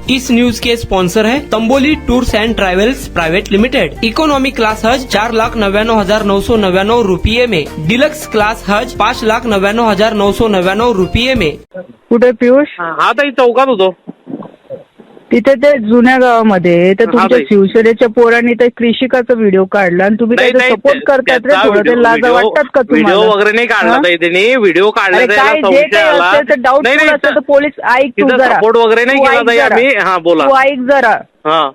इस news के sponsor है Tamboli tours and travels private limited. Economy class Hajj 4,99,999 रुपये में, डिलक्स क्लास हज 5,99,999 रुपये में। कुठे पियुष? हा ताई चौकात होतो. तिथे ते जुन्या गावामध्ये तर तुमच्या ताई. शिवसेनेच्या पोरांनी ते कृषिकाचा व्हिडिओ काढला आणि तुम्ही नाही, त्याचा नाही, सपोर्ट करतात रे. थोडं ते लाज वाटतात का व्हिडिओ तुम्हाला? वगैरे नाही काढला हा? ताई त्यांनी. व्हिडिओ काढला अरे त्याला काय जे संशय काही आला. असेल तर डाऊटफुल असेल तर पोलीस ऐक तू तिथं जरा. सपोर्ट वगैरे नाही तू केला ऐक ताई जरा. आम्ही. हा बोला. तू ऐक जरा. हा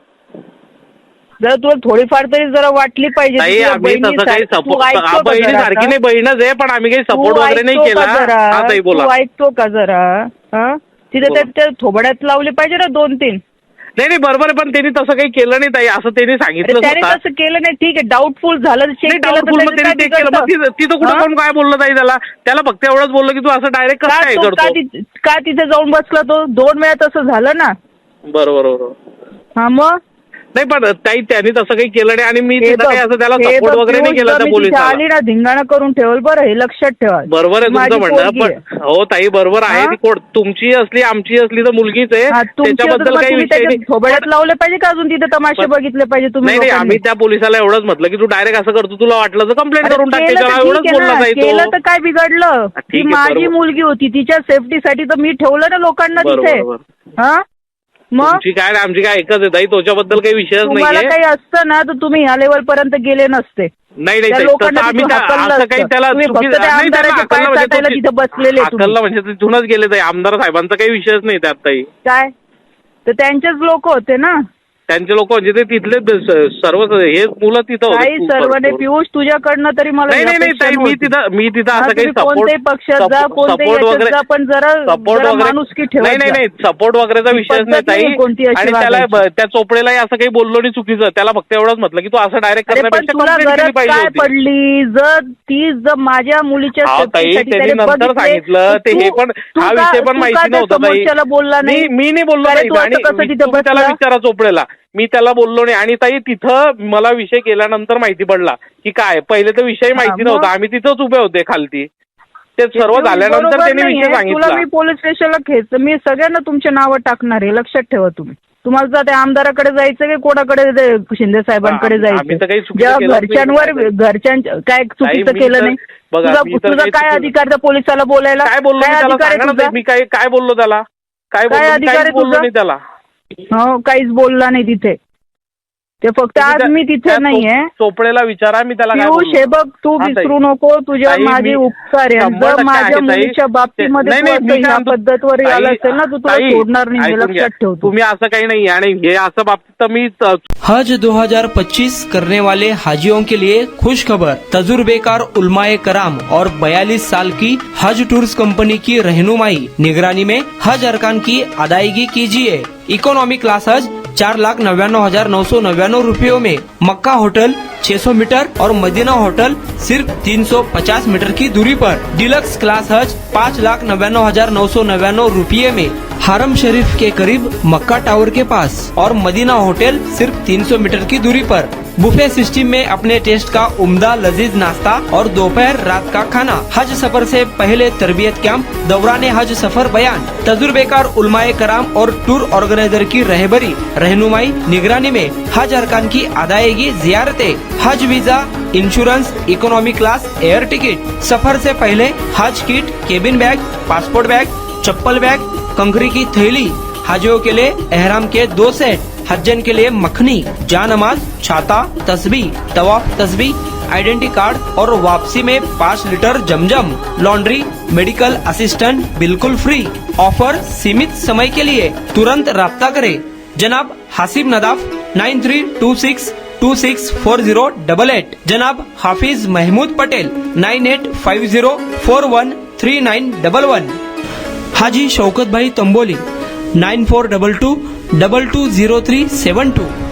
जरा तुला थोडीफार तरी जरा वाटली पाहिजे. ताई तुझ्या आम्ही तसं काही बहिणीसारखं. तू ऐकतो का बहिणी जरा सारखी आता? नाही, बहीणच आहे, पण आम्ही काही तू सपोर्ट वगैरे नाही ऐकतो केला. का जरा? हा ताई बोला. तू ऐकतो का जरा? हा तिथे बोला. त्या थोबड्यात लावली पाहिजे ना 2-3. नाही नाही बरोबर आहे, पण त्यांनी तसं काही केलं नाही ताई, असं त्यांनी सांगितलं त्याने स्वतः. तसं केलं नाही. ठीक आहे, डाऊटफुल झालं चेक केलं तर डाऊटफुल मग त्याचं त्यांनी काय चेक केलं. मग बिघडतं? तिथं कुठं हा? कोण काय बोललं ताई त्याला फक्त एवढंच बोललं की तू असं डायरेक्ट कसं काय करतो. का तिथे जाऊन बसला तो? 2 वेळा तसं झालं ना. बरोबर बरोबर. हा मग नाही पण ताई त्यांनी तसं काही केलं नाही आणि मी हे तिथं काही असं त्याला हे सपोर्ट बघ, वगैरे नाही पियुष, केला जर त्या मी तिथे पोलिसाला. आली ना धिंगाणा करून ठेवल बरं, हे लक्षात ठेवा. बरोबर आहे माझी तुमचं म्हणणं, पोरगी पण हो ताई बरोबर आहे. हा? ती तुमची असली आमची असली तर मुलगीच आहे, हा, तुमची त्याच्याबद्दल अजून काही तुम्ही विषय त्याच्या नाही. थोबड्यात लावले पाहिजे का अजून तिथे तमाशे बघितले पाहिजे तुम्ही नाही नाही लोकांनी? आम्ही त्या पोलिसाला एवढंच म्हटलं की तू डायरेक्ट असं करतो, तुला वाटलं तर कंप्लेंट अरे करून टाक केलं तर त्याच्यावर, ठीक एवढंच आहे बोलला ना. जाईल केलं तो. तर काय बिघडलं? ठीक ती आहे, माझी बरोबर. मुलगी होती, तिच्या सेफ्टीसाठी तर मी ठेवलं ना लोकांना बरोबर तिथे. बरोबर. हा मग तुमची काय आणि आमची काय एकच आहे ताई, त्याच्याबद्दल काही विषयच तुम्हाला नाहीये. काही असतं ना तर तुम्ही ह्या लेवल पर्यंत गेले नसते. नाही नाही त्या ताई, लोकांना तसं आम्ही तिथून हाकललं असं काही असतं. त्याला तुम्ही फक्त त्या नाही, त्याला आमदाराचे पाय हाकललं म्हणजे चाटायला तो- तिथे बसलेले तुम्ही. हाकललं म्हणजे तिथूनच गेले ताई. आमदार साहेबांचा काही विषयच नाही त्यात ताई. काय तर त्यांचेच लोक होते ना. त्यांचे लोक म्हणजे ते तिथले सर्व हे मुलं तिथं होते. काही खूप सर्व नाही. भरपूर. पियुष तुझ्याकडनं तरी मला नाही नाही नाही अपेक्षा ताई, नव्हती. मी तिथं हा, असं काही तुम्ही कोणत्याही पक्षात जा, कोणत्याही सपोर्ट याच्यात वगैरे जा, पण जरा सपोर्ट माणुसकी वगैरे ठेवत नाही नाही जा. नाही सपोर्ट वगैरेचा ही विषयच पद्धत नाही ताई. नाहीये कोणती अशी आणि त्याला वागायची. त्या चोपडेलाही असं काही बोललो नाही चुकीचं. त्याला फक्त एवढंच म्हटलं की तू असं डायरेक्ट अरे पण करण्यापेक्षा तुला कंप्लेंट केली गरज पाहिजे काय होती. पडली? जर माझ्या मुलीच्या हा ताई, सेफ्टीसाठी त्यांनी त्याने नंतर बघितले, सांगितलं तर ते हे तू- पण तू हा का- विषय पण तू माहिती का त्या नव्हता ताई. समोरच्याला बोलला नाही? मी नाही बोललो अरे ताई. तू असं आणि कसं तिथे तुम्ही त्याला बसला? विचारा चोपडेला. मी त्याला बोललो नाही. आणि ताई तिथं मला विषय केल्यानंतर माहिती पडला की काय, पहिले तर विषय माहिती मग? नव्हता. आम्ही तिथंच उभे होते खालती. ते सर्व पियुष, झाल्यानंतर बरोबर त्यांनी नाहीये. विषय तुला सांगितला. मी पोलीस स्टेशनला खेच, मी सगळ्यांना तुमचे नावं टाकणार आहे, लक्षात ठेवा तुम्ही. तुम्हाला जर त्या आमदाराकडे जायचं की कोणाकडे शिंदे साहेबांकडे आम्ही तर काही जायचं? चुकीचं जेव्हा केलंच घरच्यांवर नाही. घरच्यांच्या काय चुकीचं मी केलं तर- नाही? बघा, मी तर तुझा काही काय चुकीचं- अधिकार त्या पोलिसाला बोलायला? काय बोललो मी त्याला अधिकार आहे सांगा ना तुझा? ताई, मी काय बोललो त्याला? काय बोललो? अधिकार काहीच आहे बोललो तुझा? नाही त्याला. हो, काहीच बोलला नाही तिथे. ते फक्त आज मी तिथे नाहीये. चोपडेला विचारा, मी त्याला काय पियुष, बोललो. हे बघ, तू हा, ताई. विसरू नको, तुझ्यावर ताई, माझे मी उपकार आहे. 100% जर आहे, माझ्या ताई. मुलीच्या बाबतीमध्ये नाही, तू नाही, असं मी काय ह्या म्हणतो, पद्धतवर ताई, आला असेल ना, तू तुला ताई, सोडणार नाही, हे ऐकून घ्या. लक्षात ठेवतो. तुम्ही असं काही नाही. आणि हे असं बाबतीत तर मी हज 2025 करने वाले हाजियों के लिए खुश खबर। तजुर्बेकार उलमाए कराम और 42 साल की हज टूर्स कंपनी की रहनुमाई निगरानी में हज अरकान की अदायगी कीजिए। इकोनॉमी क्लास हज 4,99,999 रुपयों में, मक्का होटल 600 मीटर और मदीना होटल सिर्फ 350 मीटर की दूरी पर, डिलक्स क्लास हज 5,99,999 रुपये में, हरम शरीफ के करीब मक्का टावर के पास और मदीना होटल सिर्फ 300 मीटर की दूरी पर। बुफे सिस्टम में अपने टेस्ट का उम्दा लजीज नाश्ता और दोपहर रात का खाना। हज सफर से पहले तरबियत कैंप, दौरान हज सफर बयान, तजुर्बेकार उलमाए कराम और टूर ऑर्गेनाइजर की रहबरी रहनुमाई निगरानी में हज अरकान की अदायगी, जियारतें, हज visa, insurance, economy class, air ticket. सफर से पहले हज kit, cabin bag, passport bag, चप्पल बैग, कंकरी की थैली, हाजियों के लिए एहराम के 2 सेट, हज्जन के लिए मखनी, जानमाज, छाता, तस्बीह, तवाफ तस्बीह, आइडेंटिटी कार्ड और वापसी में 5 लीटर जमजम, लॉन्ड्री, मेडिकल असिस्टेंट बिल्कुल फ्री। ऑफर सीमित समय के लिए, तुरंत राब्ता करें। जनाब हासिब नदाफ 9326264088। जनाब हाफिज महमूद पटेल 9850413911। हाजी शौकत भाई तंबोली 9422220372।